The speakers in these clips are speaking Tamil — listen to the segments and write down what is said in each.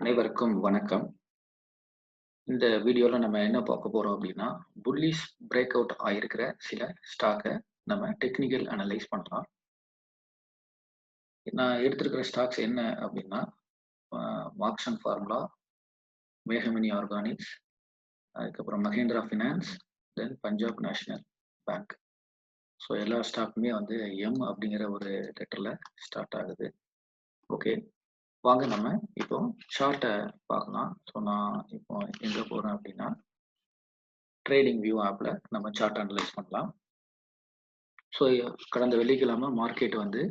அனைவருக்கும் வணக்கம். இந்த வீடியோல நம்ம என்ன பார்க்க போறோம் அப்படின்னா, புல்லிஷ் பிரேக் அவுட் ஆயிருக்கிற சில ஸ்டாக்க நம்ம டெக்னிக்கல் அனலைஸ் பண்ணலாம். நான் எடுத்திருக்கிற ஸ்டாக்ஸ் என்ன அப்படின்னா, மார்க்சன் ஃபார்முலா, மேகமணி ஆர்கானிக்ஸ், அதுக்கப்புறம் மஹிந்திரா ஃபினான்ஸ், தென் பஞ்சாப் நேஷனல் பேங்க். ஸோ எல்லா ஸ்டாக்குமே வந்து எம் அப்படிங்கிற ஒரு லெட்டர்ல ஸ்டார்ட் ஆகுது. ஓகே. வாங்க நம்ம இப்போ சார்ட்ட பார்க்கலாம். ஸோ நான் இப்போ எங்க போறேன் அப்படின்னா, ட்ரேடிங் வியூ ஆப்ல நம்ம சார்ட் அனலைஸ் பண்ணலாம். ஸோ கடந்த வெள்ளிக்கிழமை மார்க்கெட் வந்து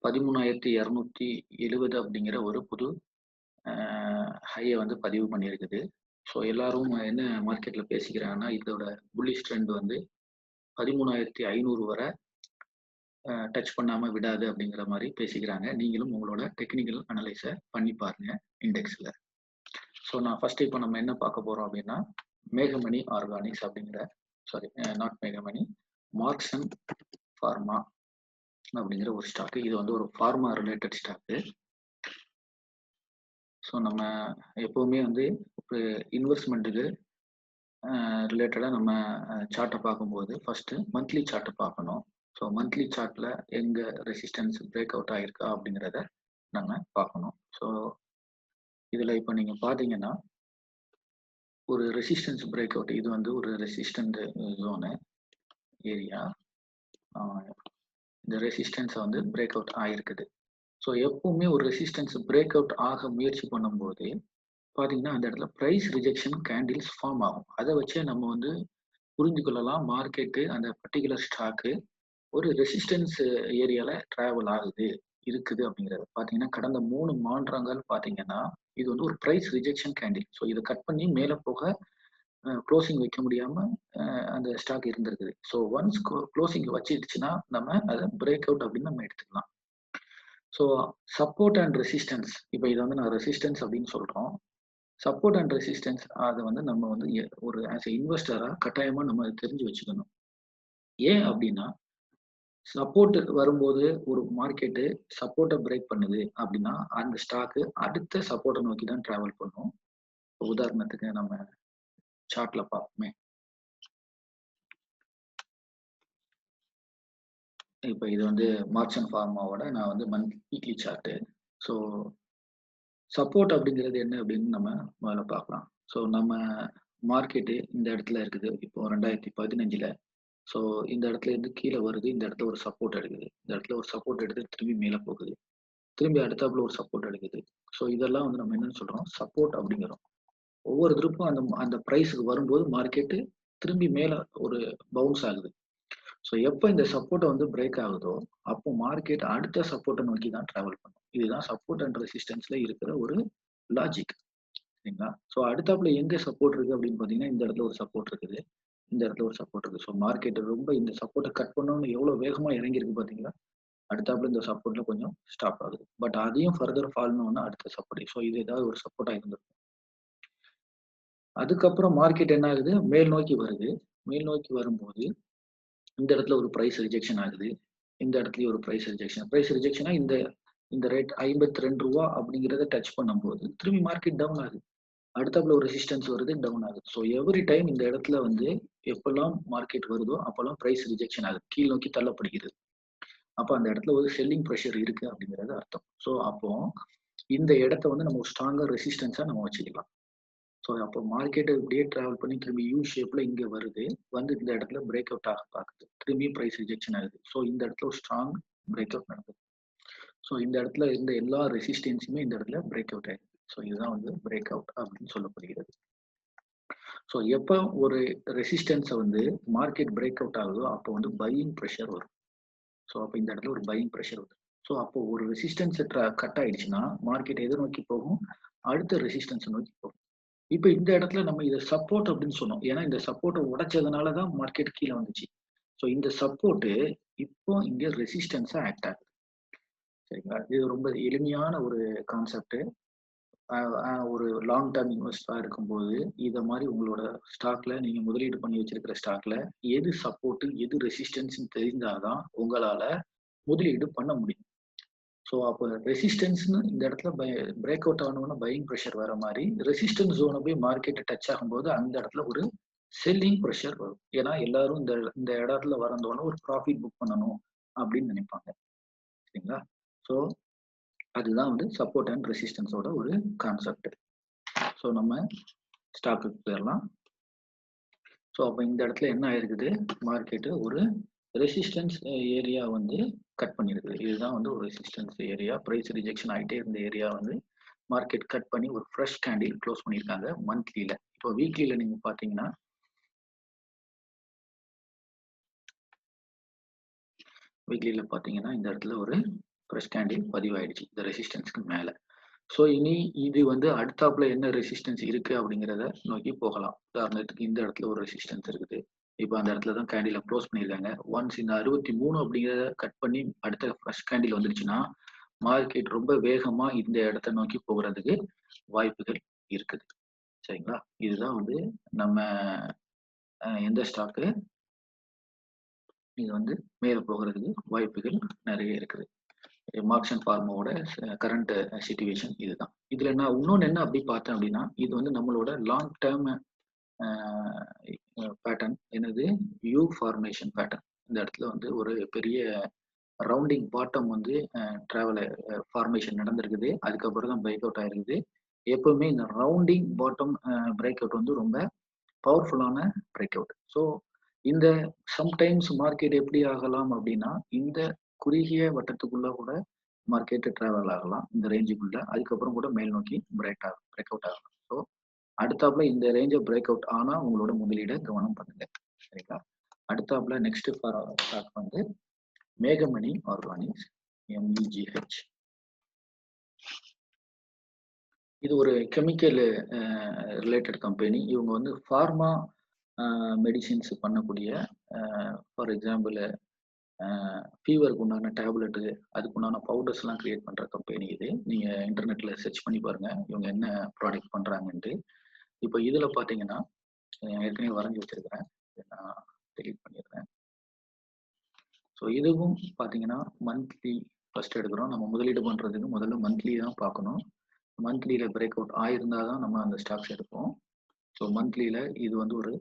13,270 அப்படிங்கிற ஒரு புது ஹையை வந்து பதிவு பண்ணியிருக்குது. ஸோ எல்லாரும் என்ன மார்க்கெட்ல பேசிக்கிறாங்கன்னா, இதோட புல்லிஷ் ட்ரெண்ட் வந்து 13,500 வரை டச் பண்ணாம விடாது அப்படிங்கிற மாதிரி பேசிக்கிறாங்க. நீங்களும் உங்களோட டெக்னிக்கல் அனலைஸை பண்ணி பாருங்க இண்டெக்ஸ்ல. ஸோ நான் ஃபர்ஸ்ட் இப்போ நம்ம என்ன பார்க்க போறோம் அப்படின்னா, மேகமணி ஆர்கானிக்ஸ் அப்படிங்கிற நாட் மேகமணி, மார்க்சன் ஃபார்மா அப்படிங்கிற ஒரு ஸ்டாக்கு. இது வந்து ஒரு ஃபார்மா ரிலேட்டட் ஸ்டாக்கு. ஸோ நம்ம எப்பவுமே வந்து ஒரு இன்வெஸ்ட்மெண்ட்டுக்கு ரிலேட்டடாக நம்ம சார்ட்டை பார்க்கும்போது ஃபர்ஸ்ட் மந்த்லி சார்ட்டை பார்க்கணும். ஸோ மந்த்லி சார்ட்டில் எங்கே ரெசிஸ்டன்ஸ் பிரேக் அவுட் ஆகிருக்கா அப்படிங்கிறத நம்ம பார்க்கணும். ஸோ இதில் இப்போ நீங்கள் பார்த்தீங்கன்னா, ஒரு ரெசிஸ்டன்ஸ் பிரேக் அவுட், இது வந்து ஒரு ரெசிஸ்டன்ட் ஜோனு ஏரியா. இந்த ரெசிஸ்டன்ஸை வந்து பிரேக் அவுட் ஆகிருக்குது. ஸோ எப்பவுமே ஒரு ரெசிஸ்டன்ஸ் பிரேக் அவுட் ஆக முயற்சி பண்ணும்போது பார்த்தீங்கன்னா, அந்த இடத்துல ப்ரைஸ் ரிஜெக்ஷன் கேண்டில்ஸ் ஃபார்ம் ஆகும். அதை வச்சே நம்ம வந்து புரிஞ்சு கொள்ளலாம், மார்க்கெட்டு அந்த பர்ட்டிகுலர் ஸ்டாக்கு ஒரு ரெசிஸ்டன்ஸ் ஏரியால டிராவல் ஆகுது இருக்குது அப்படிங்கிறது. பார்த்தீங்கன்னா, கடந்த 3 மாற்றங்கள் பார்த்தீங்கன்னா, இது வந்து ஒரு ப்ரைஸ் ரிஜெக்ஷன் கேண்டில். ஸோ இதை கட் பண்ணி மேலே போக க்ளோசிங் வைக்க முடியாம அந்த ஸ்டாக் இருந்திருக்குது. ஸோ ஒன்ஸ் க்ளோசிங் வச்சிடுச்சுன்னா நம்ம அதை பிரேக் அவுட் அப்படின்னு நம்ம எடுத்துக்கலாம். ஸோ சப்போர்ட் அண்ட் ரெசிஸ்டன்ஸ், இப்போ இதை வந்து நான் ரெசிஸ்டன்ஸ் அப்படின்னு சொல்றோம். சப்போர்ட் அண்ட் ரெசிஸ்டன்ஸ் அதை வந்து நம்ம வந்து ஒரு ஆஸ் எ இன்வெஸ்டரா கட்டாயமா நம்ம அதை தெரிஞ்சு வச்சுக்கணும். ஏன் அப்படின்னா, சப்போர்ட் வரும்போது ஒரு மார்க்கெட்டு சப்போர்ட்டை பிரேக் பண்ணுது அப்படின்னா, அந்த ஸ்டாக்கு அடுத்த சப்போர்ட்டை நோக்கி தான் டிராவல் பண்ணும். உதாரணத்துக்கு நம்ம சார்ட்ல பார்ப்போமே. இப்போ இது வந்து மார்க்சன் ஃபார்மாவோட நான் வந்து வீக்லி சார்ட்டு. ஸோ சப்போர்ட் அப்படிங்கிறது என்ன அப்படின்னு நம்ம முதல்ல பார்க்கலாம். ஸோ நம்ம மார்க்கெட்டு இந்த இடத்துல இருக்குது. இப்போ 2015ல. ஸோ இந்த இடத்துல இருந்து கீழே வருது. இந்த இடத்துல ஒரு சப்போர்ட் எடுக்குது. இந்த இடத்துல ஒரு சப்போர்ட் எடுத்து திரும்பி மேலே போகுது. திரும்பி அடுத்தாப்புல ஒரு சப்போர்ட் எடுக்குது. ஸோ இதெல்லாம் வந்து நம்ம என்னன்னு சொல்றோம், சப்போர்ட் அப்படிங்கிறோம். ஒவ்வொரு திருப்பும் அந்த அந்த பிரைஸுக்கு வரும்போது மார்க்கெட்டு திரும்பி மேல ஒரு பவுன்ஸ் ஆகுது. ஸோ எப்போ இந்த சப்போர்ட்டை வந்து பிரேக் ஆகுதோ, அப்போ மார்க்கெட் அடுத்த சப்போர்ட்டை நோக்கி தான் டிராவல் பண்ணும். இதுதான் சப்போர்ட் அண்ட் ரெசிஸ்டன்ஸ்ல இருக்கிற ஒரு லாஜிக். சரிங்களா? ஸோ அடுத்தாப்புல எங்க சப்போர்ட் இருக்கு அப்படின்னு பார்த்தீங்கன்னா, இந்த இடத்துல ஒரு சப்போர்ட் இருக்குது. இந்த இடத்துல ஒரு சப்போர்ட் இருக்கு. ஸோ மார்க்கெட் ரொம்ப இந்த சப்போர்ட்டை கட் பண்ணணும்னு எவ்வளவு வேகமா இறங்கியிருக்கு பார்த்தீங்களா? அடுத்தாப்புல இந்த சப்போர்ட்ல கொஞ்சம் ஸ்டாப் ஆகுது. பட் அதையும் ஃபர்தர் ஃபால்னோன்னா அடுத்த சப்போர்ட். ஸோ இது ஏதாவது ஒரு சப்போர்ட்டா இருந்திருக்கும். அதுக்கப்புறம் மார்க்கெட் என்ன ஆகுது? மேல் நோக்கி வருது. மேல் நோக்கி வரும்போது இந்த இடத்துல ஒரு பிரைஸ் ரிஜெக்ஷன் ஆகுது. இந்த இடத்துலயும் ஒரு பிரைஸ் ரிஜெக்ஷன். பிரைஸ் ரிஜெக்ஷனா இந்த இந்த ரேட் ரூ. 52 அப்படிங்கிறத டச் பண்ணும்போது திரும்பி மார்க்கெட் டவுன் ஆகுது. அடுத்தாப்புல ஒரு ரெசிஸ்டன்ஸ் வருது, டவுன் ஆகுது. ஸோ எவ்ரி டைம் இந்த இடத்துல வந்து எப்பல்லாம் மார்க்கெட் வருதோ அப்பல்லாம் பிரைஸ் ரிஜெக்ஷன் ஆகுது. கீழ் நோக்கி தள்ளப்படுகிறது. அப்ப அந்த இடத்துல ஒரு செல்லிங் பிரஷர் இருக்கு அப்படிங்கிறது அர்த்தம். ஸோ அப்போ இந்த இடத்த வந்து நம்ம ஸ்ட்ராங்கா ரெசிஸ்டன்ஸா நம்ம வச்சுக்கலாம். ஸோ அப்போ மார்க்கெட் இப்படியே டிராவல் பண்ணி திரும்பி யூ ஷேப்ல இங்க வருது. வந்து இந்த இடத்துல பிரேக் அவுட் ஆக பாக்குது. திரும்பியும் பிரைஸ் ரிஜெக்ஷன் ஆகுது. ஸோ இந்த இடத்துல ஒரு ஸ்ட்ராங் பிரேக் அவுட் நடக்குது. ஸோ இந்த இடத்துல இருந்த எல்லா ரெசிஸ்டன்ஸுமே இந்த இடத்துல பிரேக் அவுட் ஆயிருக்கு. ஸோ இதுதான் வந்து பிரேக் அவுட் அப்படின்னு சொல்லப்படுகிறது. ஸோ எப்போ ஒரு ரெசிஸ்டன்ஸை வந்து மார்க்கெட் பிரேக் அவுட் ஆகுதோ அப்போ வந்து பையிங் ப்ரெஷர் வரும். ஸோ அப்போ இந்த இடத்துல ஒரு பையிங் ப்ரெஷர் வரும். ஸோ அப்போ ஒரு ரெசிஸ்டன்ஸ் கட் ஆயிடுச்சுன்னா மார்க்கெட் எதை நோக்கி போகும்? அடுத்த ரெசிஸ்டன்ஸ் நோக்கி போகும். இப்ப இந்த இடத்துல நம்ம இத சப்போர்ட் அப்படின்னு சொன்னோம். ஏன்னா இந்த சப்போர்ட்ட உடைச்சதுனால தான் மார்க்கெட் கீழ வந்துச்சு. ஸோ இந்த சப்போர்ட் இப்போ இங்க ரெசிஸ்டன்ஸா ஆக்ட் ஆகுது. சரிங்களா? இது ரொம்ப எளிமையான ஒரு கான்செப்ட். அ அ ஒரு லாங் டர்ம் இன்வெஸ்டரா இருக்கும்போது, இத மாரி உங்களோட ஸ்டாக்ல நீங்க முதலீடு பண்ணி வச்சிருக்கிற ஸ்டாக்ல எது சப்போர்ட், எது ரெசிஸ்டன்ஸ்ன்னு தெரிஞ்சா தான் உங்களால முதலீடு பண்ண முடியும். ஸோ அப்போ ரெசிஸ்டன்ஸ்னு இந்த இடத்துல பிரேக் அவுட் ஆனோன்னா பையிங் ப்ரெஷர் வர மாதிரி ரெசிஸ்டன்ஸ் ஜோனை போய் மார்க்கெட்டை டச் ஆகும்போது அந்த இடத்துல ஒரு செல்லிங் ப்ரெஷர் வரும். ஏன்னா எல்லாரும் இந்த இந்த இடத்துல வரந்தோன்னா ஒரு ப்ராஃபிட் புக் பண்ணணும் அப்படின்னு நினைப்பாங்க. சரிங்களா? ஸோ அதுதான் வந்து சப்போர்ட் அண்ட் ரெசிஸ்டன்ஸோட ஒரு கான்செப்ட். ஸோ நம்ம ஸ்டாக்குக்கு போயிடலாம். ஸோ அப்போ இந்த இடத்துல என்ன ஆயிருக்குது, மார்க்கெட்டு ஒரு ரெசிஸ்டன்ஸ் ஏரியா வந்து கட் பண்ணியிருக்குது. இதுதான் வந்து ஒரு ரெசிஸ்டன்ஸ் ஏரியா. ப்ரைஸ் ரிஜெக்ஷன் ஆகிட்டே இருந்த ஏரியா வந்து மார்க்கெட் கட் பண்ணி ஒரு ஃப்ரெஷ் கேண்டில் க்ளோஸ் பண்ணியிருக்காங்க மந்த்லியில். இப்போ வீக்லியில் நீங்கள் பார்த்தீங்கன்னா இந்த இடத்துல ஒரு ஃப்ரெஷ் கேண்டில் பதிவாயிடுச்சு இந்த ரெசிஸ்டன்ஸ்க்கு மேலே. ஸோ இனி இது வந்து அடுத்தாப்புல என்ன ரெசிஸ்டன்ஸ் இருக்கு அப்படிங்கிறத நோக்கி போகலாம். உதாரணத்துக்கு இந்த இடத்துல ஒரு ரெசிஸ்டன்ஸ் இருக்குது. இப்போ அந்த இடத்துல தான் கேண்டில க்ளோஸ் பண்ணியிருக்காங்க. ஒன்ஸ் இந்த 63 அப்படிங்கிறத கட் பண்ணி அடுத்த ஃப்ரெஷ் கேண்டில் வந்துடுச்சுன்னா மார்க்கெட் ரொம்ப வேகமா இந்த இடத்த நோக்கி போகிறதுக்கு வாய்ப்புகள் இருக்குது. சரிங்களா? இதுதான் வந்து நம்ம எந்த ஸ்டாக்கு இது வந்து மேல போகிறதுக்கு வாய்ப்புகள் நிறைய இருக்குது. மார்க்ஸ் அண்ட் ஃபார்மாவோட கரண்ட் சிச்சுவேஷன் இதுதான். இதுல நான் இன்னொன்று என்ன அப்படி பார்த்தேன் அப்படின்னா, இது வந்து நம்மளோட லாங் டேர்ம் பேட்டர்ன். என்னது? You formation pattern. இந்த இடத்துல வந்து ஒரு பெரிய ரவுண்டிங் பாட்டம் வந்து டிராவல் ஃபார்மேஷன் நடந்திருக்குது. அதுக்கப்புறம் தான் பிரேக் அவுட் ஆயிருக்குது. எப்பவுமே இந்த ரவுண்டிங் பாட்டம் பிரேக் அவுட் வந்து ரொம்ப பவர்ஃபுல்லான பிரேக் அவுட். ஸோ இந்த சம்டைம்ஸ் மார்க்கெட் எப்படி ஆகலாம் அப்படின்னா, இந்த குறுகிய வட்டத்துக்குள்ள கூட மார்க்கெட் டிராவல் ஆகலாம் இந்த ரேஞ்சுக்குள்ள. அதுக்கப்புறம் கூட மேல் நோக்கி பிரேக் அவுட் ஆகலாம். ஸோ அடுத்தாப்புல இந்த ரேஞ்சை பிரேக் அவுட் ஆனா உங்களோட முதலீட கவனம் பண்ணுங்க. சரிங்களா? அடுத்தாப்புல நெக்ஸ்ட் ஸ்டாக் வந்து மேகமணி ஆர்கானிக்ஸ், MEGH. இது ஒரு கெமிக்கல் ரிலேட்டட் கம்பெனி. இவங்க வந்து ஃபார்மா மெடிசின்ஸ் பண்ணக்கூடிய, ஃபார் எக்ஸாம்பிள் ஃபீவருக்கு உண்டான டேப்லெட்டு, அதுக்கு உண்டான பவுடர்ஸ்லாம் கிரியேட் பண்ணுற கம்பெனி இது. நீங்கள் இன்டர்நெட்டில் சர்ச் பண்ணி பாருங்கள் இவங்க என்ன ப்ராடக்ட் பண்ணுறாங்கன்ட்டு. இப்போ இதில் பார்த்தீங்கன்னா ஏற்கனவே வரைஞ்சி வச்சிருக்கிறேன், நான் டெலீட் பண்ணிடுறேன். ஸோ இதுவும் பார்த்தீங்கன்னா மந்த்லி ஃபர்ஸ்ட் எடுக்கிறோம். நம்ம முதலீடு பண்ணுறதுக்கு முதல்ல மந்த்லி தான் பார்க்கணும். மந்த்லியில் பிரேக் அவுட் ஆயிருந்தால் தான் நம்ம அந்த ஸ்டாக்ஸ் எடுப்போம். ஸோ மந்த்லியில் இது வந்து ஒரு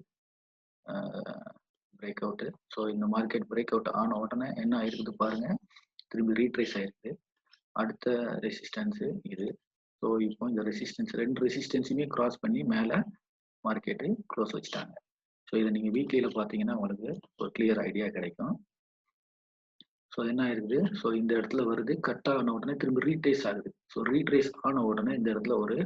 பிரேக் அவுட்டு. ஸோ இந்த மார்க்கெட் பிரேக் அவுட் ஆன உடனே என்ன ஆயிருக்குது பாருங்க, திரும்பி ரீட்ரேஸ் ஆயிருக்கு. அடுத்த ரெசிஸ்டன்ஸு இது. ஸோ இப்போ இந்த ரெசிஸ்டன்ஸ் ரெண்டு ரெசிஸ்டன்ஸுமே கிராஸ் பண்ணி மேலே மார்க்கெட்டு க்ளோஸ் வச்சுட்டாங்க. ஸோ இதை நீங்கள் வீக்லியில் பார்த்தீங்கன்னா உங்களுக்கு ஒரு கிளியர் ஐடியா கிடைக்கும். ஸோ என்ன ஆயிருக்குது, ஸோ இந்த இடத்துல வருது, கட் ஆன உடனே திரும்பி ரீட்ரேஸ் ஆகுது. ஸோ ரீட்ரேஸ் ஆன உடனே இந்த இடத்துல ஒரு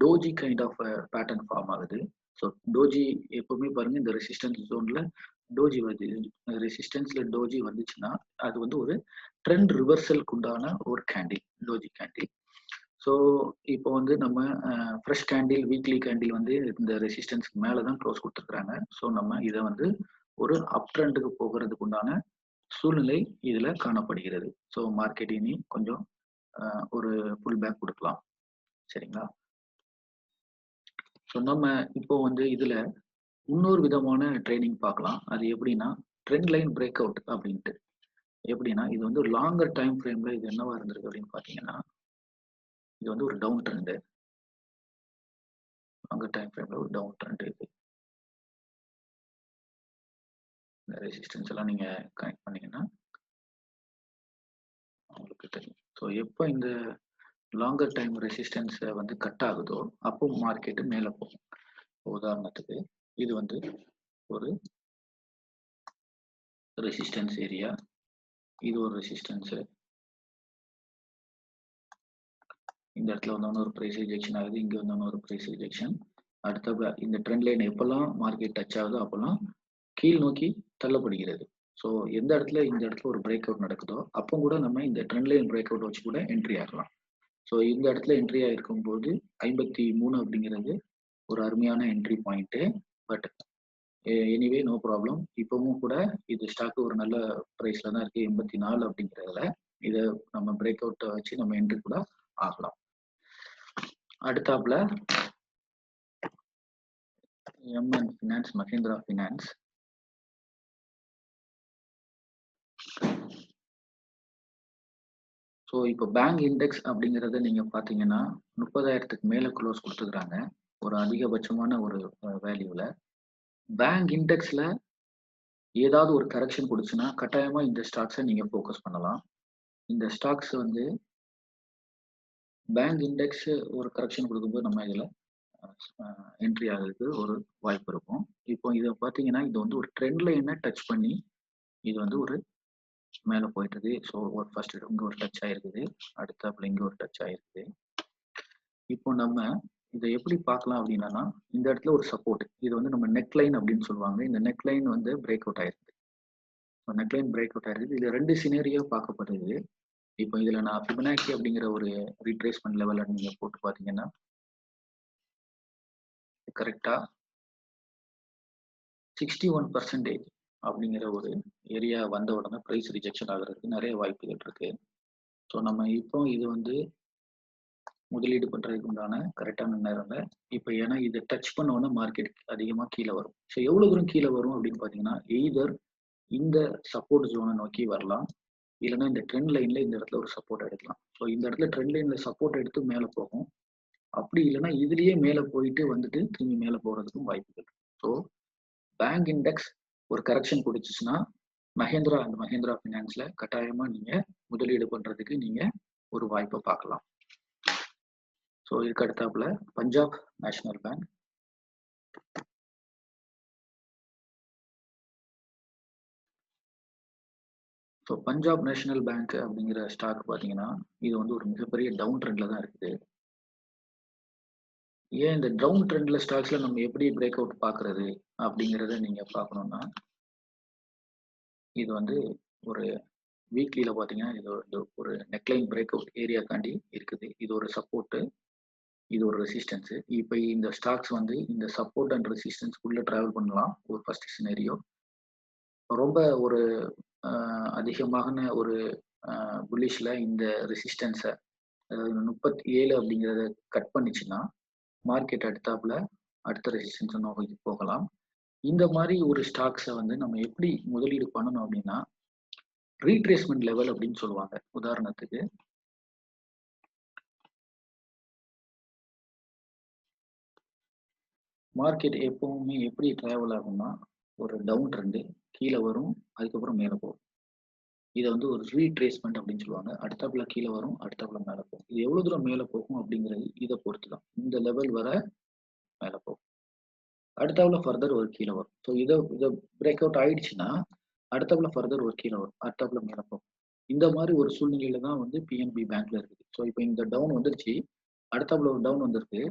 doji kind of pattern form ஆகுது. ஸோ டோஜி எப்பவுமே பாருங்க இந்த ரெசிஸ்டன்ஸ் ஜோன்ல டோஜி வருது. ரெசிஸ்டன்ஸ்ல டோஜி வந்துச்சுன்னா அது வந்து ஒரு ட்ரெண்ட் ரிவர்சலுக்கு உண்டான ஒரு கேண்டில், டோஜி கேண்டில். ஸோ இப்போ வந்து நம்ம ஃப்ரெஷ் கேண்டில், வீக்லி கேண்டில் வந்து இந்த ரெசிஸ்டன்ஸ்க்கு மேலே தான் க்ளோஸ் கொடுத்துருக்குறாங்க. ஸோ நம்ம இதை வந்து ஒரு அப் ட்ரெண்டுக்கு போகிறதுக்கு உண்டான சூழ்நிலை இதுல காணப்படுகிறது. ஸோ மார்க்கெட் இனி கொஞ்சம் ஒரு புல் பேக் கொடுக்கலாம். சரிங்களா? ஸோ நம்ம இப்போ வந்து இதுல இன்னொரு விதமான ட்ரேடிங் பார்க்கலாம். அது எப்படின்னா ட்ரெண்ட் லைன் பிரேக் அவுட் அப்படின்ட்டு. எப்படின்னா இது வந்து ஒரு லாங்கர் டைம் ஃப்ரேம்ல இது என்னவா இருந்திருக்கு அப்படின்னு பார்த்தீங்கன்னா, இது வந்து ஒரு டவுன் ட்ரெண்டு. லாங்கர் டைம் ஃப்ரேம்ல ஒரு டவுன் ட்ரெண்ட் இருக்கு. இந்த ரெசிஸ்டன்ஸ் எல்லாம் நீங்க கனெக்ட் பண்ணீங்கன்னா உங்களுக்கு தெரியும். ஸோ எப்போ இந்த லாங்கர் டைம் ரெசிஸ்டன்ஸ் வந்து கட் ஆகுதோ அப்போ மார்க்கெட்டு மேலே போகும். உதாரணத்துக்கு இது வந்து ஒரு ரெசிஸ்டன்ஸ் ஏரியா, இது ஒரு ரெசிஸ்டன்ஸ். இந்த இடத்துல வந்தோன்னு ஒரு பிரைஸ் ரிஜெக்ஷன் ஆகுது, இங்க வந்தோன்னு ஒரு பிரைஸ் ரிஜெக்ஷன். அடுத்த இந்த ட்ரெண்ட் லைன் எப்பெல்லாம் மார்க்கெட் டச் ஆகுதோ அப்பெல்லாம் கீழ் நோக்கி தள்ளப்படுகிறது. ஸோ எந்த இடத்துல இந்த இடத்துல ஒரு பிரேக் அவுட் நடக்குதோ அப்போ கூட நம்ம இந்த ட்ரெண்ட் லைன் பிரேக் அவுட் வச்சு கூட என்ட்ரி ஆகலாம். ஸோ இந்த இடத்துல என்ட்ரி ஆகிருக்கும் போது 53 அப்படிங்கிறது ஒரு அருமையான entry point. But anyway no problem. இப்பவும் கூட இது ஸ்டாக் ஒரு நல்ல ப்ரைஸ்ல தான் இருக்கு, 84 அப்படிங்கிறதுல. இதை நம்ம பிரேக் அவுட் வச்சு நம்ம என்ட்ரி கூட ஆகலாம். அடுத்தாப்புல MN finance, Mahindra finance. So இப்போ பேங்க் இண்டெக்ஸ் அப்படிங்கிறத நீங்க பார்த்தீங்கன்னா 30,000க்கு மேல க்ளோஸ் குடுத்துருக்காங்க. ஒரு அதிகபட்சமான ஒரு வேல்யூல. பேங்க் இண்டெக்ஸ்ல ஏதாவது ஒரு கரெக்ஷன் குடுச்சுன்னா, கட்டாயமா இந்த ஸ்டாக்ஸ நீங்க ஃபோக்கஸ் பண்ணலாம். இந்த ஸ்டாக்ஸ் வந்து பேங்க் இண்டெக்ஸ் ஒரு கரெக்ஷன் குடுக்கும்போது நம்ம இதுல அ என்ட்ரி ஆகுறதுக்கு ஒரு வாய்ப்பு இருக்கும். இப்போ இத பார்த்தீங்கன்னா, இது வந்து ஒரு ட்ரெண்ட் லைன டச் பண்ணி, இது வந்து ஒரு மேல போயிட்டுருக்கு. ஸோ ஒரு ஃபர்ஸ்ட் இங்க ஒரு டச் ஆயிருக்குது. அடுத்தாப்புல இங்க ஒரு டச் ஆயிருக்குது. இப்போ நம்ம இத எப்படி பார்க்கலாம் அப்படின்னா, இந்த இடத்துல ஒரு சப்போர்ட். இது வந்து நம்ம நெக் லைன் அப்படின்னு சொல்லுவாங்க. இந்த நெக் லைன் வந்து பிரேக் அவுட் ஆயிருக்கு. நெக் லைன் பிரேக் அவுட் ஆயிருக்கு. இதுல 2 சினேரியோ பார்க்கப்படுது. இப்போ இதுல நான் ஃபிபனாக்கி அப்படிங்கிற ஒரு ரீட்ரேஸ்மென்ட் லெவல நீங்க போட்டு பார்த்தீங்கன்னா, கரெக்ட்டா 61% அப்படிங்கிற ஒரு ஏரியா வந்த உடனே பிரைஸ் ரிஜெக்ஷன் ஆகுறதுக்கு நெறைய வாய்ப்புகள் இருக்கு. ஸோ நம்ம இப்போ இது வந்து முதலீடு பண்றதுக்கு உண்டான கரெக்ட்டான நேரம்ல. இப்ப ஏன்னா இத டச் பண்ண உடனே மார்க்கெட் அதிகமா கீழ வரும். ஸோ எவ்வளவு தூரம் கீழ வரும் அப்படின்னு பார்த்தீங்கன்னா, எய்தர் இந்த சப்போர்ட் ஜோன நோக்கி வரலாம். இல்லன்னா இந்த ட்ரெண்ட் லைன்ல இந்த இடத்துல ஒரு சப்போர்ட் எடுக்கலாம். ஸோ இந்த இடத்துல ட்ரெண்ட் லைன்ல சப்போர்ட் எடுத்து மேல போகும். அப்படி இல்லன்னா இதுலயே மேல போயிட்டு வந்துட்டு திரும்பி மேல போறதுக்கும் வாய்ப்புகள் இருக்கு. ஸோ பேங்க் இண்டெக்ஸ் ஒரு கரெக்ஷன் குடுச்சுச்சுன்னா, மஹேந்திரா அண்ட் மஹேந்திரா ஃபினான்ஸ்ல கட்டாயமா நீங்க முதலீடு பண்றதுக்கு நீங்க ஒரு வாய்ப்ப பார்க்கலாம். ஸோ இதுக்கு அடுத்தாப்புல Punjab national bank. So Punjab national bank அப்படிங்கிற ஸ்டாக் பார்த்தீங்கன்னா, இது வந்து ஒரு மிகப்பெரிய டவுன் ட்ரெண்ட்ல தான் இருக்குது. ஏன் இந்த டவுன் ட்ரெண்ட்ல ஸ்டாக்ஸ்ல நம்ம எப்படி பிரேக் அவுட் பார்க்கறது அப்படிங்கிறத நீங்க பார்க்கணும்னா, இது வந்து ஒரு வீக்லில பார்த்தீங்கன்னா, இது வந்து ஒரு நெக்லைன் பிரேக் அவுட் ஏரியாக்காண்டி இருக்குது. இது ஒரு சப்போர்ட், இது ஒரு ரெசிஸ்டன்ஸ். இப்ப இந்த ஸ்டாக்ஸ் வந்து இந்த சப்போர்ட் அண்ட் ரெசிஸ்டன்ஸ்க்குள்ள டிராவல் பண்ணலாம். ஒரு ஃபர்ஸ்ட் சினேரியோ. ரொம்ப ஒரு அ அதிகமான ஒரு புல்லிஷ்ல இந்த ரெசிஸ்டன்ஸ அதாவது 37 அப்படிங்கிறத கட் பண்ணுச்சுன்னா, மார்க்கெட் அடுத்தாப்புல அடுத்த ரெசிஸ்டன்ஸ நோக்கி போகலாம். இந்த மாரி ஒரு ஸ்டாக்ஸ வந்து நம்ம எப்படி முதலீடு பண்ணணும் அப்படின்னா, ரீட்ரேஸ்மென்ட் லெவல் அப்படின்னு சொல்லுவாங்க. உதாரணத்துக்கு மார்க்கெட் எப்பவுமே எப்படி டிராவல் ஆகும்னா, ஒரு டவுன் ட்ரெண்ட் கீழ வரும். அதுக்கப்புறம் மேல போகும். இத வந்து ஒரு ரீட்ரேஸ்மென்ட் அப்படின்னு சொல்லுவாங்க. அடுத்தாப்புல கீழ வரும். அடுத்தாப்புல மேல போகும். இது எவ்வளவு தூரம் மேல போகும் அப்படிங்கிறது இத பொறுத்து தான். இந்த லெவல் வர மேல போகும். அடுத்தாப்புல ஃபர்தர் ஒரு கீழ வரும். ஸோ இத இத பிரேக் அவுட் ஆயிடுச்சுன்னா, அடுத்தாப்புல ஃபர்தர் ஒரு கீழ வரும். அடுத்தாப்புல மேல போகும். இந்த மாரி ஒரு சூழ்நிலையில தான் வந்து பிஎன்பி பேங்க்ல இருக்குது. ஸோ இப்ப இந்த டவுன் வந்துருச்சு. அடுத்தாப்புல ஒரு டவுன் வந்திருக்கு.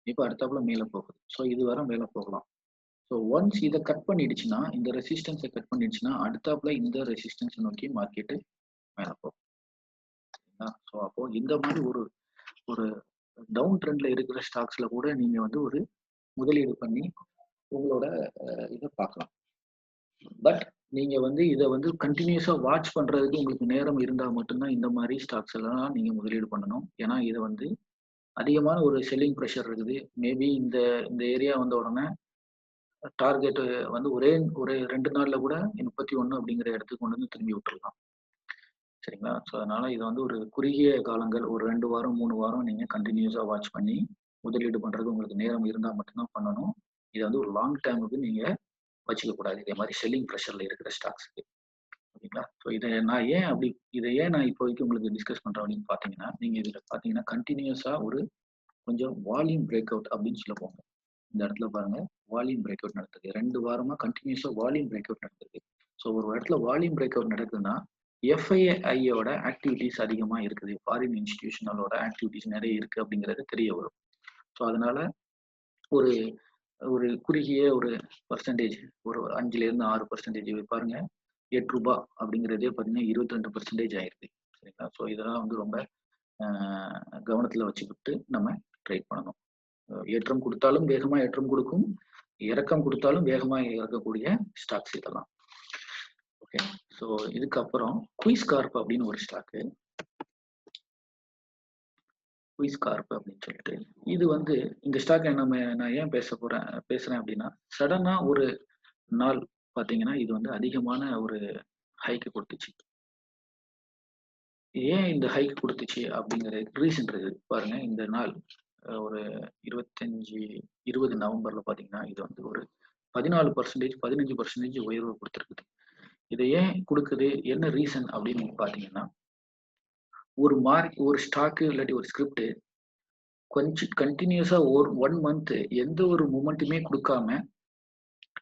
இப்ப அடுத்தாப்புல மேல போகுது. ஸோ இது வர மேல போகலாம். ஸோ ஒன்ஸ் இத கட் பண்ணிடுச்சுன்னா, இந்த ரெசிஸ்டன்ஸ கட் பண்ணிடுச்சுன்னா, அடுத்தாப்புல இந்த ரெசிஸ்டன்ஸ நோக்கி மார்க்கெட் மேல போகும். ஸோ அப்போ இந்த மாரி ஒரு ஒரு டவுன் ட்ரெண்ட்ல இருக்கிற ஸ்டாக்ஸ்ல கூட நீங்க வந்து ஒரு முதலீடு பண்ணி உங்களோட இத பார்க்கலாம். பட் நீங்க வந்து இத வந்து கன்டினியூஸா வாட்ச் பண்றதுக்கு உங்களுக்கு நேரம் இருந்தா மட்டும் தான் இந்த மாரி ஸ்டாக்ஸ் எல்லாம் நீங்க முதலீடு பண்ணணும். ஏன்னா இது வந்து அதிகமான ஒரு செல்லிங் பிரஷர் இருக்குது. மேபி இந்த இந்த ஏரியா வந்த உடனே டார்கெட் வந்து ஒரு 2 நாள்ல கூட 31 அப்படிங்கிற இடத்துக்கு கொண்டு வந்து திரும்பி விட்டுறலாம். சரிங்களா? ஸோ அதனால இது வந்து ஒரு குறுகிய காலங்கள் ஒரு 2 வாரம், 3 வாரம் நீங்க கன்டினியூஸா வாட்ச் பண்ணி முதலீடு பண்றது உங்களுக்கு நேரம் இருந்தா மட்டும் தான் பண்ணணும். இத வந்து ஒரு லாங் டேர்முக்கு நீங்க வச்சுக்க கூடாது. இதே மாரி செல்லிங் பிரஷர்ல இருக்கிற ஸ்டாக்ஸ்க்கு. ஓகேங்களா? ஸோ இத ஏன் நான் இப்போதைக்கு உங்களுக்கு டிஸ்கஸ் பண்றேன் அப்படின்னு பார்த்தீங்கன்னா, நீங்க இதுல பார்த்தீங்கன்னா கன்டினியூஸா ஒரு கொஞ்சம் வால்யூம் பிரேக் அவுட் அப்படின்னு சொல்ல போங்க. இந்த இடத்துல பாருங்க வால்யூம் பிரேக் அவுட் நடக்குது. 2 வாரமா கன்டினியூஸா வால்யூம் பிரேக் அவுட் நடக்குது. ஸோ ஒரு இடத்துல வால்யூம் பிரேக் அவுட் நடக்குதுன்னா, எஃப்ஐஐயோட ஆக்டிவிட்டீஸ் அதிகமா இருக்குது. ஃபாரின் இன்ஸ்டிடியூஷனலோட ஆக்டிவிட்டீஸ் நெறைய இருக்கு அப்படிங்கிறது தெரிய வரும். ஸோ அதனால ஒரு ஒரு குறுகிய ஒரு பெர்சன்டேஜ் ஒரு 5லேருந்து 6% பாருங்க ரூ. 8 அப்படிங்கிறதே பார்த்தீங்கன்னா 22% ஆயிருது. சரிங்களா? ஸோ இதெல்லாம் வந்து ரொம்ப அ கவனத்துல வச்சுக்கிட்டு நம்ம ட்ரேட் பண்ணணும். ஏற்றம் குடுத்தாலும் வேகமா ஏற்றம் குடுக்கும். இறக்கம் குடுத்தாலும் வேகமா இறக்கக்கூடிய ஸ்டாக்ஸ் இதெல்லாம். ஓகே. ஸோ இதுக்கப்புறம் குயிஸ் கார்ப் அப்படின்னு ஒரு ஸ்டாக்கு. குயிஸ் கார்ப் அப்படின்னு சொல்லிட்டு. இது வந்து இந்த ஸ்டாக்க நான் ஏன் பேசுறேன் அப்படின்னா, சடனா ஒரு நாள் பார்த்தீங்கன்னா, இது வந்து அதிகமான ஒரு ஹைக் குடுத்துச்சு. ஏன் இந்த ஹைக் குடுத்துச்சு அப்படிங்கிற ரீசன் இருக்குது. பாருங்க இந்த நாள் ஒரு 25, 20 நவம்பர்ல பார்த்தீங்கன்னா, இது வந்து ஒரு 14%, 15% உயர்வு குடுத்திருக்குது. இத ஏன் குடுக்குது? என்ன ரீசன் அப்படின்னு நீங்க பார்த்தீங்கன்னா, ஒரு ஸ்டாக்கு இல்லாட்டி ஒரு ஸ்கிரிப்ட் கொஞ்சம் கன்டினியூஸா 1 மந்த் எந்த ஒரு மொமெண்ட்டுமே குடுக்காம,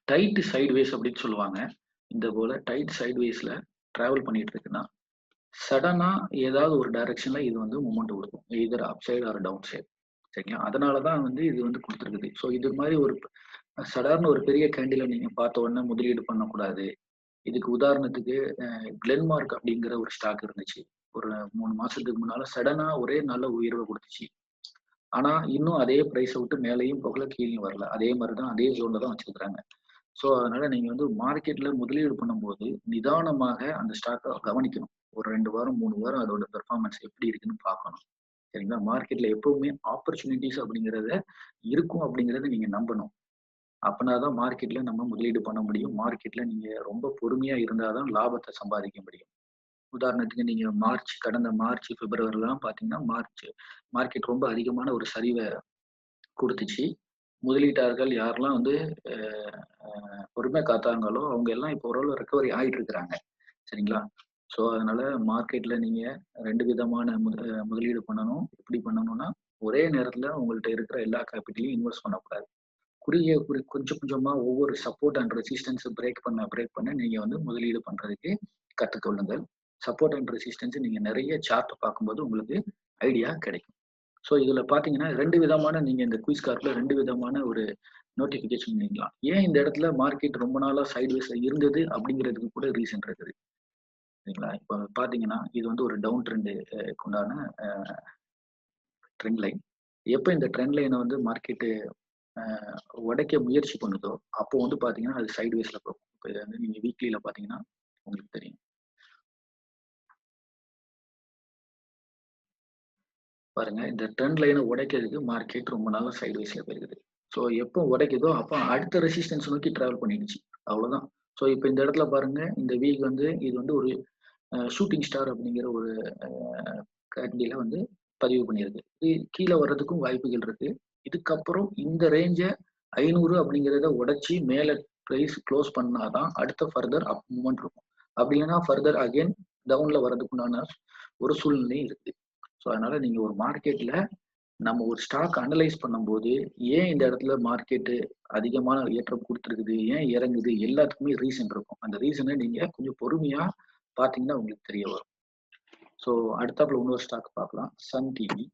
டைட் சைட்வேஸ் அப்படின்னு சொல்லுவாங்க. இந்த போல டைட் சைட்வேஸ்ல டிராவல் பண்ணிட்டு இருக்குன்னா, சடனா ஏதாவது ஒரு டைரக்ஷன்ல இது வந்து மொமெண்ட் குடுக்கும். Either up side or down side. சரிங்களா? அதனால தான் வந்து இது வந்து குடுத்திருக்குது. ஸோ இது மாரி ஒரு சடார்ன்னு ஒரு பெரிய கேண்டில நீங்க பார்த்த உடனே முதலீடு பண்ணக்கூடாது. இதுக்கு உதாரணத்துக்கு கிளென்மார்க் அப்படிங்கிற ஒரு ஸ்டாக் இருந்துச்சு. ஒரு 3 மாசத்துக்கு முன்னால சடனா ஒரே நாள்ல உயர்வு குடுத்துச்சு. ஆனா, இன்னும் அதே பிரைஸ விட்டு மேலயும் போகல, கீழயும் வரல. அதே மாரி தான் அதே ஜோன்ல தான் வச்சிருக்காங்க. ஸோ, அதனால நீங்க வந்து மார்க்கெட்ல முதலீடு பண்ணும்போது, நிதானமாக அந்த ஸ்டாக்க கவனிக்கணும். ஒரு 2 வாரம், 3 வாரம் அதோட பெர்ஃபார்மன்ஸ் எப்படி இருக்குன்னு பார்க்கணும். சரிங்களா? மார்க்கெட்ல எப்பவுமே ஆப்பர்ச்சுனிட்டீஸ் அப்படிங்கிறத இருக்கும் அப்படிங்கிறத நீங்க நம்பணும். அப்பனா தான் மார்க்கெட்ல நம்ம முதலீடு பண்ண முடியும். மார்க்கெட்ல நீங்க ரொம்ப பொறுமையா இருந்தா தான் லாபத்த சம்பாதிக்க முடியும். உதாரணத்துக்கு நீங்க கடந்த மார்ச், பிப்ரவரிலாம் பார்த்தீங்கன்னா, மார்க்கெட் ரொம்ப அதிகமான ஒரு சரிவ குடுத்துச்சு. முதலீட்டாளர்கள் யாரெல்லாம் வந்து அ அ பொறுமையா காத்தாங்களோ, அவங்க எல்லாம் இப்போ ஓரளவு ரெக்கவரி ஆயிட்டு இருக்கிறாங்க. சரிங்களா? ஸோ, அதனால மார்க்கெட்ல நீங்க 2 விதமான முதலீடு பண்ணணும். எப்படி பண்ணணும்னா, ஒரே நேரத்துல உங்கள்ட்ட இருக்கிற எல்லா கேபிட்டலையும் இன்வெஸ்ட் பண்ணக்கூடாது. கொஞ்சம் கொஞ்சமா ஒவ்வொரு சப்போர்ட் அண்ட் ரெசிஸ்டன்ஸ் பிரேக் பண்ண நீங்க வந்து முதலீடு பண்றதுக்கு கத்துக்கொள்ளுங்கள். சப்போர்ட் அண்ட் ரெசிஸ்டன்ஸ் நீங்க நெறைய சார்ட் பார்க்கும்போது உங்களுக்கு ஐடியா கிடைக்கும். ஸோ இதுல பார்த்தீங்கன்னா 2 விதமான நீங்க இந்த குயிஸ் கார்ட்ல 2 விதமான ஒரு நோட்டிஃபிகேஷன் நீங்கலாம். ஏன் இந்த இடத்துல மார்க்கெட் ரொம்ப நாளா சைட்வேஸ்ல இருந்தது அப்படிங்கிறதுக்கு கூட ரீசன் இருக்குது. சரிங்களா? இப்ப பார்த்தீங்கன்னா, இது வந்து ஒரு டவுன் உண்டான அ ட்ரெண்ட் லைன். எப்ப இந்த ட்ரெண்ட் லைன வந்து மார்க்கெட் அ உடைக்க முயற்சி பண்ணுதோ, அப்போ வந்து பார்த்தீங்கன்னா, அது சைட்வேஸ்ல போகும். இப்ப இத வந்து நீங்க வீக்லில பார்த்தீங்கன்னா, உங்களுக்கு தெரியும். பாருங்க, இந்த ட்ரெண்ட் லைன உடைக்கிறதுக்கு மார்க்கெட் ரொம்ப நாளா சைட்வேஸ்ல போயிருக்குது. ஸோ எப்போ உடைக்குதோ, அப்ப அடுத்த ரெசிஸ்டன்ஸ் நோக்கி டிராவல் பண்ணிடுச்சு. அவ்வளோதான். ஸோ இப்ப இந்த இடத்துல பாருங்க, இந்த வீக் வந்து இது வந்து ஒரு ஷூட்டிங் ஸ்டார் அப்படிங்கிற ஒரு அ கேட்டகரில வந்து பதிவு பண்ணியிருக்கு. இது கீழ வர்றதுக்கும் வாய்ப்புகள் இருக்கு. இதுக்கப்புறம் இந்த ரேஞ்ச 500 அப்படிங்கிறத உடைச்சு மேல பிரைஸ் குளோஸ் பண்ணா தான் அடுத்த ஃபர்தர் அப் மூவ்மெண்ட் இருக்கும். அப்படி இல்லன்னா ஃபர்தர் அகைன் டவுன்ல வர்றதுக்கு உண்டான ஒரு சூழ்நிலை இருக்கு. ஸோ அதனால நீங்க ஒரு மார்க்கெட்ல நம்ம ஒரு ஸ்டாக் அனலைஸ் பண்ணும்போது, ஏன் இந்த இடத்துல மார்க்கெட்டு அதிகமான ஏற்றம் குடுத்திருக்குது? ஏன் இறங்குது? எல்லாத்துக்குமே ரீசன் இருக்கும். அந்த ரீசன நீங்க கொஞ்சம் பொறுமையா பார்த்தீங்கன்னா உங்களுக்கு தெரிய வரும். ஸோ அடுத்தாப்புல இன்னொரு ஸ்டாக் பார்க்கலாம். சன் டிவி.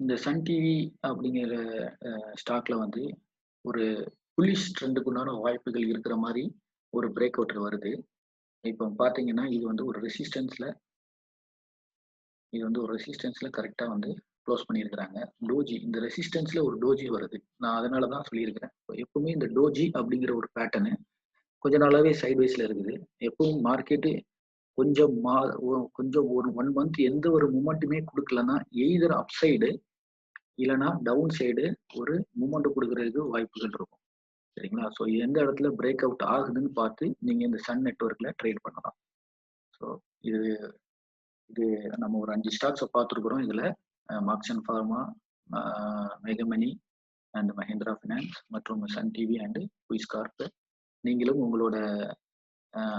இந்த சன் டிவி அப்படிங்கிற ஸ்டாக்ல வந்து ஒரு புல்லிஷ் ட்ரெண்டுக்கு உண்டான வாய்ப்புகள் இருக்கிற மாரி ஒரு பிரேக் அவுட் வருது. இப்போ பார்த்தீங்கன்னா, இது வந்து ஒரு ரெசிஸ்டன்ஸ்ல கரெக்ட்டா வந்து குளோஸ் பண்ணியிருக்கிறாங்க. இந்த ரெசிஸ்டன்ஸ்ல ஒரு டோஜி வருது. நான் அதனால தான் சொல்லியிருக்கிறேன். எப்பவுமே இந்த டோஜி அப்படிங்கிற ஒரு பேட்டர்னு கொஞ்ச நாளாவே சைட்வேஸ்ல இருக்குது. எப்பவும் மார்க்கெட்டு கொஞ்சம் மா ஒ கொஞ்சம் ஒரு 1 மந்த் எந்த ஒரு மொமெண்ட்டுமே குடுக்கலன்னா, எய்தர் அப் சைடு இல்லன்னா டவுன் சைடு ஒரு மூவ்மெண்ட் குடுக்குறதுக்கு வாய்ப்புகள் இருக்கும். சரிங்களா? ஸோ எந்த இடத்துல பிரேக் அவுட் ஆகுதுன்னு பார்த்து நீங்க இந்த சன் நெட்வொர்க்ல ட்ரேட் பண்ணலாம். ஸோ இது இது நம்ம ஒரு 5 ஸ்டாக்ஸ பார்த்துருக்குறோம் இதுல. மார்க்ஸன் ஃபார்மா, அ மெகமணி அண்ட் மஹிந்திரா ஃபினான்ஸ் மற்றும் Sun TV and Quess corp. நீங்களும் உங்களோட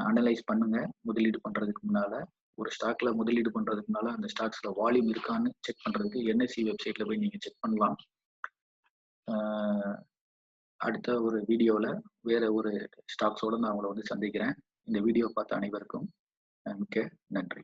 அனலைஸ் பண்ணுங்க. முதலீடு பண்றதுக்கு முன்னால. ஒரு ஸ்டாக்ல முதலீடு பண்றதுக்கு முன்னால அந்த ஸ்டாக்ஸ்ல வால்யூம் இருக்கான்னு செக் பண்றதுக்கு என்எஸ்இ வெப்சைட்ல போய் நீங்க செக் பண்ணலாம். அ அடுத்த ஒரு வீடியோல வேற ஒரு ஸ்டாக்ஸோட நான் உங்கள வந்து சந்திக்கிறேன். இந்த வீடியோ பார்த்த அனைவருக்கும் மிக்க நன்றி.